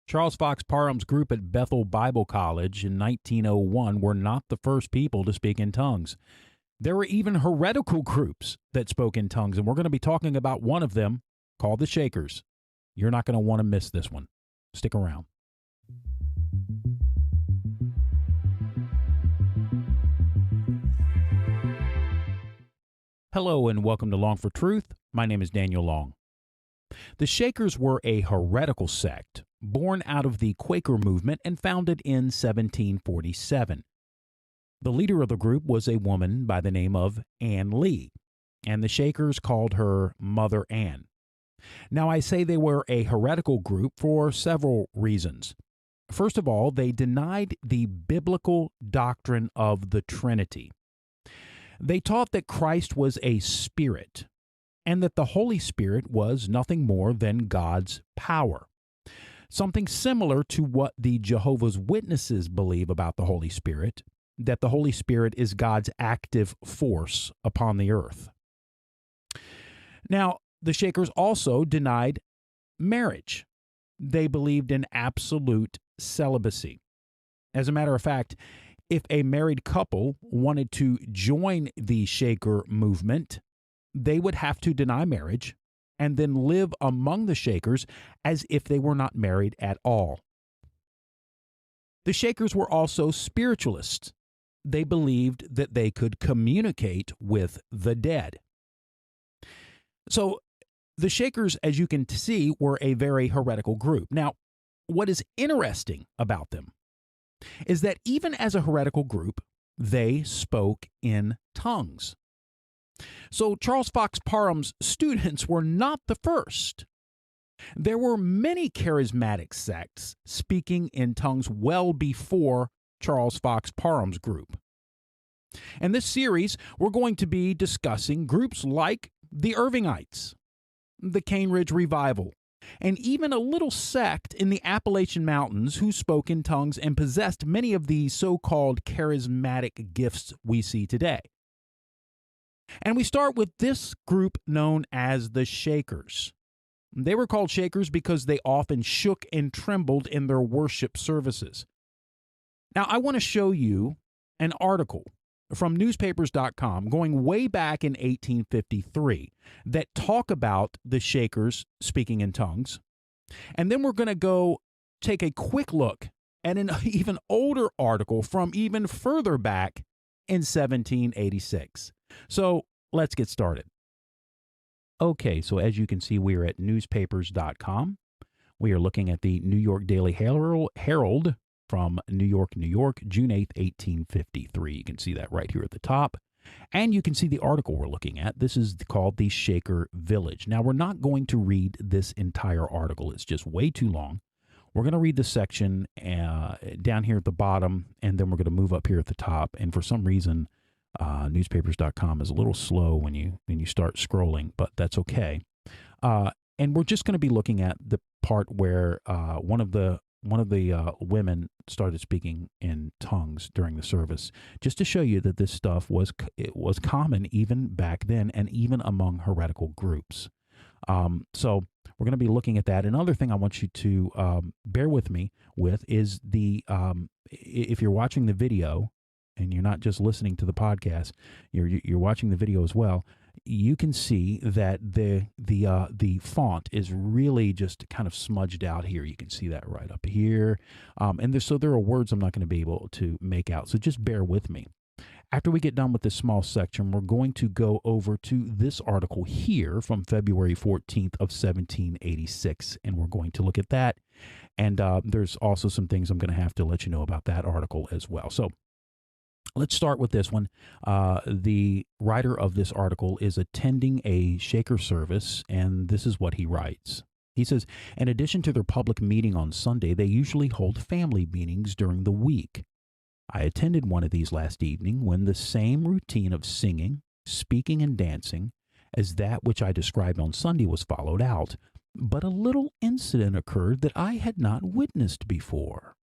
Charles Fox Parham's group at Bethel Bible College in 1901 were not the first people to speak in tongues. There were even heretical groups that spoke in tongues, and we're going to be talking about one of them called the Shakers. You're not going to want to miss this one. Stick around. Hello and welcome to Long for Truth. My name is Daniel Long. The Shakers were a heretical sect born out of the Quaker movement and founded in 1747. The leader of the group was a woman by the name of Ann Lee, and the Shakers called her Mother Ann. Now, I say they were a heretical group for several reasons. First of all, they denied the biblical doctrine of the Trinity. They taught that Christ was a spirit and that the Holy Spirit was nothing more than God's power. Something similar to what the Jehovah's Witnesses believe about the Holy Spirit, that the Holy Spirit is God's active force upon the earth. Now, the Shakers also denied marriage. They believed in absolute celibacy. As a matter of fact, if a married couple wanted to join the Shaker movement, they would have to deny marriage and then live among the Shakers as if they were not married at all. The Shakers were also spiritualists. They believed that they could communicate with the dead. So the Shakers, as you can see, were a very heretical group. Now, what is interesting about them is that even as a heretical group, they spoke in tongues. So Charles Fox Parham's students were not the first. There were many charismatic sects speaking in tongues well before Charles Fox Parham's group. In this series, we're going to be discussing groups like the Irvingites, the Cane Ridge Revival, and even a little sect in the Appalachian Mountains who spoke in tongues and possessed many of the so-called charismatic gifts we see today. And we start with this group known as the Shakers. They were called Shakers because they often shook and trembled in their worship services. Now, I want to show you an article from newspapers.com going way back in 1853 that talk about the Shakers speaking in tongues. And then we're going to go take a quick look at an even older article from even further back in 1786. So let's get started. Okay, so as you can see, we are at newspapers.com. We are looking at the New York Daily Herald from New York, New York, June 8th, 1853. You can see that right here at the top. And you can see the article we're looking at. This is called The Shaker Village. Now, we're not going to read this entire article. It's just way too long. We're going to read the section down here at the bottom, and then we're going to move up here at the top. And for some reason, newspapers.com is a little slow when you start scrolling, but that's okay. And we're just going to be looking at the part where one of the women started speaking in tongues during the service, just to show you that this stuff was common even back then and even among heretical groups. So we're going to be looking at that. Another thing I want you to bear with me with is if you're watching the video and you're not just listening to the podcast, you're watching the video as well. You can see that the font is really just kind of smudged out here. You can see that right up here. So there are words I'm not going to be able to make out. So just bear with me. After we get done with this small section, we're going to go over to this article here from February 14th of 1786, and we're going to look at that. And there's also some things I'm going to have to let you know about that article as well. So let's start with this one. The writer of this article is attending a Shaker service, and this is what he writes. He says, in addition to their public meeting on Sunday, they usually hold family meetings during the week. I attended one of these last evening when the same routine of singing, speaking, and dancing as that which I described on Sunday was followed out, but a little incident occurred that I had not witnessed before.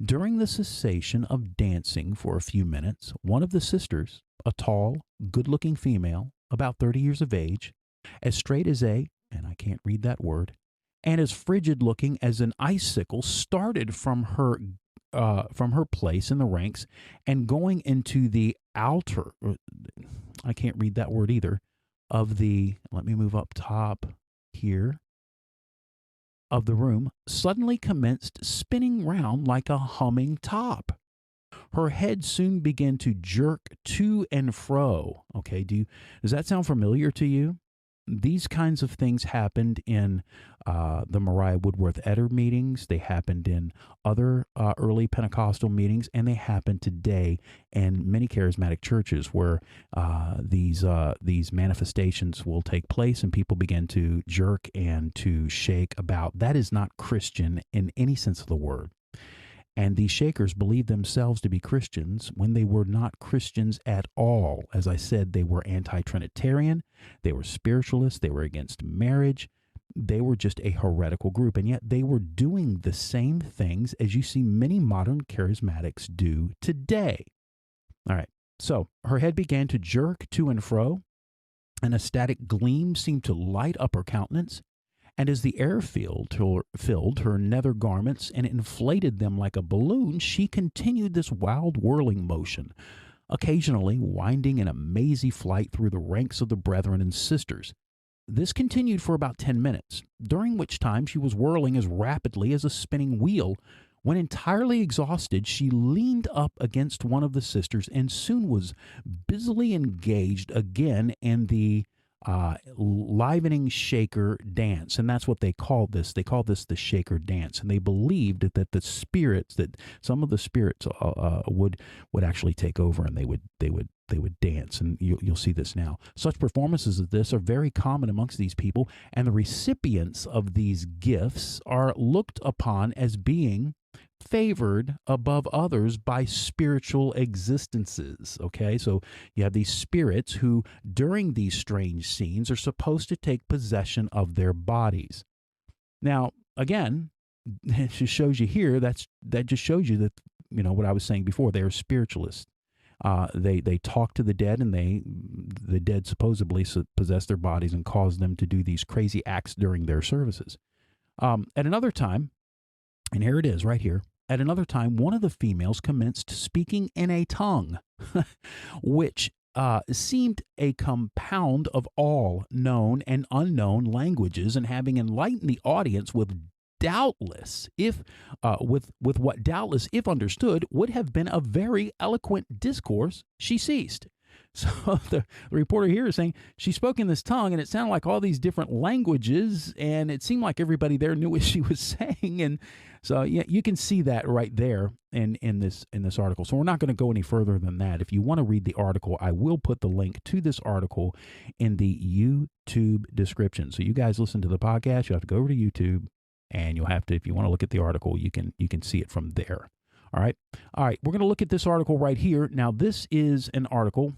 During the cessation of dancing for a few minutes, one of the sisters, a tall, good-looking female, about 30 years of age, as straight as and I can't read that word, and as frigid looking as an icicle, started from her place in the ranks and going into the outer. I can't read that word either. Of the, let me move up top here, of the room, suddenly commenced spinning round like a humming top. Her head soon began to jerk to and fro. Okay, does that sound familiar to you? These kinds of things happened in the Mariah Woodworth Eder meetings. They happened in other early Pentecostal meetings, and they happen today in many charismatic churches where these manifestations will take place and people begin to jerk and to shake about. That is not Christian in any sense of the word. And these shakers believed themselves to be Christians when they were not Christians at all. As I said, they were anti-Trinitarian, they were spiritualists, they were against marriage, they were just a heretical group. And yet they were doing the same things as you see many modern charismatics do today. All right, so her head began to jerk to and fro, an ecstatic gleam seemed to light up her countenance. And as the air filled her nether garments and inflated them like a balloon, she continued this wild whirling motion, occasionally winding in a mazy flight through the ranks of the brethren and sisters. This continued for about 10 minutes, during which time she was whirling as rapidly as a spinning wheel. When entirely exhausted, she leaned up against one of the sisters and soon was busily engaged again in the livening shaker dance. And that's what they called this. They called this the shaker dance. And they believed that some of the spirits would actually take over, and they would dance. And you'll see this now. Such performances as this are very common amongst these people, and the recipients of these gifts are looked upon as being favored above others by spiritual existences. Okay, so you have these spirits who, during these strange scenes, are supposed to take possession of their bodies. Now, again, it just shows you here. That just shows you that, what I was saying before. They are spiritualists. They talk to the dead, and the dead supposedly possess their bodies and cause them to do these crazy acts during their services. At another time, and here it is right here. At another time, one of the females commenced speaking in a tongue, which seemed a compound of all known and unknown languages, and having enlightened the audience with what doubtless, if understood, would have been a very eloquent discourse, she ceased. So the reporter here is saying she spoke in this tongue, and it sounded like all these different languages, and it seemed like everybody there knew what she was saying. And so, yeah, you can see that right there in this article. So we're not going to go any further than that. If you want to read the article, I will put the link to this article in the YouTube description. So you guys listen to the podcast, you have to go over to YouTube, and you'll have to, if you want to look at the article, you can see it from there. All right. We're going to look at this article right here. Now, this is an article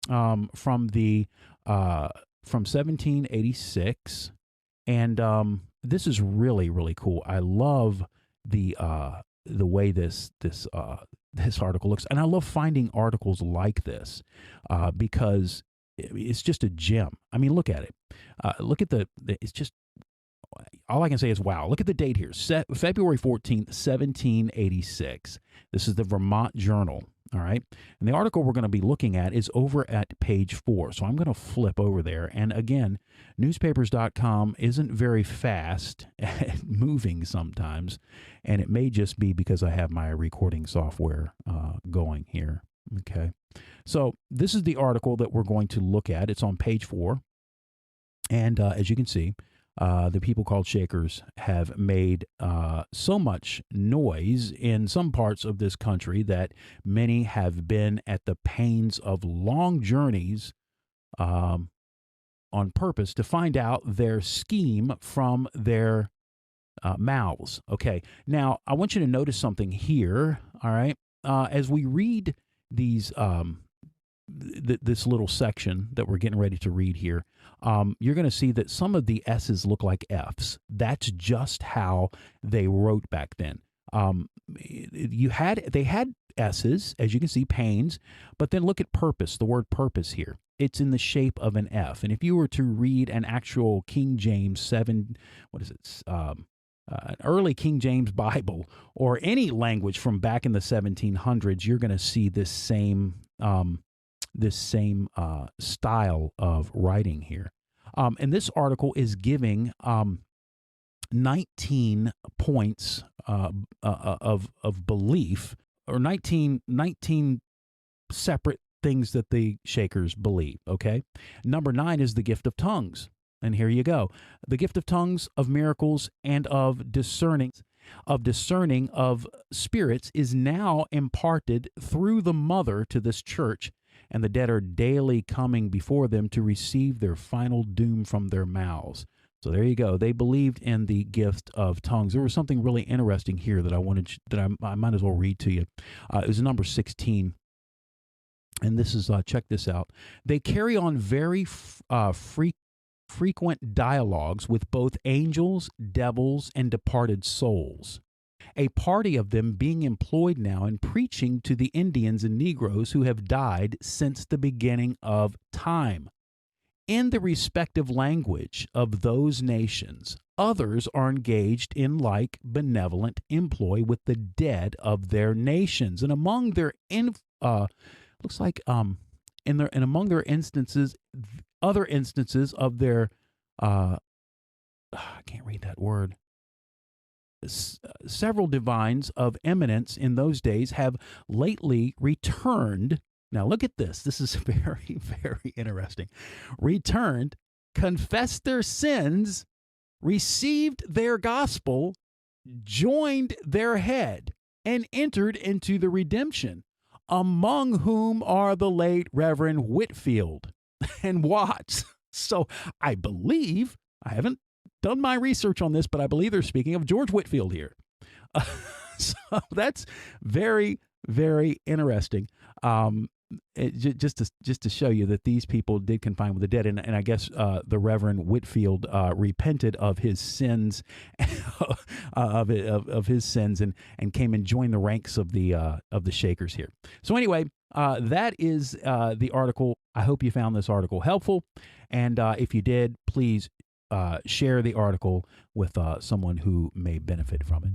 from 1786, and this is really, really cool. I love the way this article looks, and I love finding articles like this because it's just a gem. I mean, look at it. Look at it's just, all I can say is wow. Look at the date here, February 14th, 1786. This is the Vermont Journal. All right. And the article we're going to be looking at is over at page 4. So I'm going to flip over there. And again, newspapers.com isn't very fast at moving sometimes. And it may just be because I have my recording software going here. Okay. So this is the article that we're going to look at. It's on page 4. And as you can see, the people called Shakers have made so much noise in some parts of this country that many have been at the pains of long journeys on purpose to find out their scheme from their mouths. Okay, now I want you to notice something here, all right? As we read these this little section that we're getting ready to read here, you're going to see that some of the S's look like F's. That's just how they wrote back then. They had S's, as you can see, pains, but then look at purpose, the word purpose here. It's in the shape of an F. And if you were to read an actual King James 7, what is it? An early King James Bible or any language from back in the 1700s, you're going to see this same style of writing here. And this article is giving 19 points of belief, or 19 separate things that the Shakers believe, okay? Number 9 is the gift of tongues. And here you go. The gift of tongues, of miracles, and of discerning of spirits is now imparted through the mother to this church, and the dead are daily coming before them to receive their final doom from their mouths. So there you go. They believed in the gift of tongues. There was something really interesting here that I might as well read to you. It was number 16. And this is, check this out. They carry on very frequent dialogues with both angels, devils, and departed souls. A party of them being employed now in preaching to the Indians and Negroes who have died since the beginning of time. In the respective language of those nations, others are engaged in like benevolent employ with the dead of their nations, and among their among their instances, other instances of their I can't read that word. Several divines of eminence in those days have lately returned. Now look at this. This is very, very interesting. Returned, confessed their sins, received their gospel, joined their head, and entered into the redemption, among whom are the late Reverend Whitfield and Watts. So I believe, I haven't done my research on this, but I believe they're speaking of George Whitfield here. So that's very, very interesting. Just to show you that these people did confine with the dead, and I guess the Reverend Whitfield repented of his sins, of his sins, and came and joined the ranks of the Shakers here. So anyway, that is the article. I hope you found this article helpful, and if you did, please share the article with someone who may benefit from it.